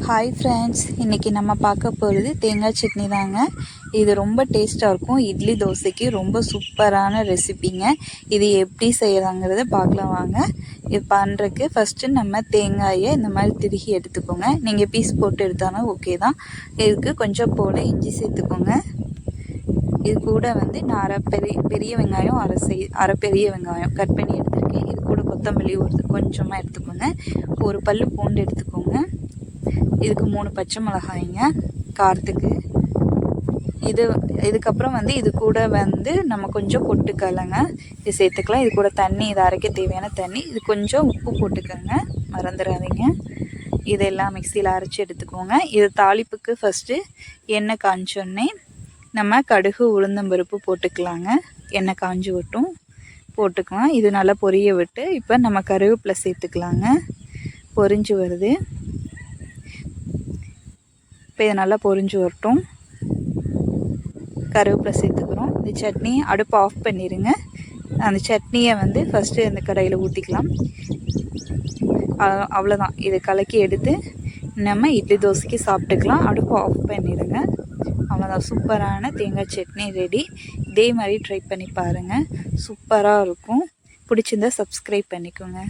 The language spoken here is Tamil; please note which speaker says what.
Speaker 1: ஹாய் ஃப்ரெண்ட்ஸ், இன்றைக்கி நம்ம பார்க்க போகிறது தேங்காய் சட்னி தாங்க. இது ரொம்ப டேஸ்ட்டாக இருக்கும். இட்லி தோசைக்கு ரொம்ப சூப்பரான ரெசிபிங்க. இது எப்படி செய்யலாங்கிறத பார்க்கலாம் வாங்க. இது பண்ணுறதுக்கு ஃபஸ்ட்டு நம்ம தேங்காயை இந்த மாதிரி திருகி எடுத்துக்கோங்க. நீங்கள் பீஸ் போட்டு எடுத்தாலும் ஓகே தான். இதுக்கு கொஞ்சம் போல் இஞ்சி சேர்த்துக்கோங்க. இது கூட நான் பெரிய வெங்காயம் அரை பெரிய வெங்காயம் கட் பண்ணி எடுத்துருக்கேன். இது கூட கொத்தமல்லி கொஞ்சமாக எடுத்துக்கோங்க. ஒரு பல்லு பூண்டு எடுத்துக்கோங்க. இதுக்கு 3 பச்சை மிளகாய்ங்க காரத்துக்கு. இதுக்கப்புறம் இது கூட நம்ம கொஞ்சம் பொட்டுக்கடலைங்க இது சேர்த்துக்கலாம். இது கூட தண்ணி, இது அரைக்க தேவையான தண்ணி, இது கொஞ்சம் உப்பு போட்டுக்கோங்க, மறந்துடாதீங்க. இதெல்லாம் மிக்சியில் அரைச்சி எடுத்துக்கோங்க. இது தாளிப்புக்கு ஃபஸ்ட்டு எண்ணெய் காஞ்சோடனே நம்ம கடுகு உளுந்தம்பருப்பு போட்டுக்கலாங்க. எண்ணெய் காஞ்சி விட்டும் போட்டுக்கலாம். இது நல்லா பொரிய விட்டு இப்போ நம்ம கருவேப்பிலை சேர்த்துக்கலாங்க. பொரிஞ்சு வருது. இப்போ இது நல்லா பொரிஞ்சு வரட்டும். கருவேப்பிலை சேர்த்துக்கிறோம். இந்த சட்னி அடுப்பு ஆஃப் பண்ணிடுங்க. அந்த சட்னியை ஃபஸ்ட்டு இந்த கடாயில் ஊற்றிக்கலாம். அவ்வளோதான். இதை கலக்கி எடுத்து நம்ம இட்லி தோசைக்கு சாப்பிட்டுக்கலாம். அடுப்பு ஆஃப் பண்ணிடுங்க. அவ்வளோதான், சூப்பரான தேங்காய் சட்னி ரெடி. இதே மாதிரி ட்ரை பண்ணி பாருங்கள், சூப்பராக இருக்கும். பிடிச்சிருந்தா சப்ஸ்கிரைப் பண்ணிக்கோங்க.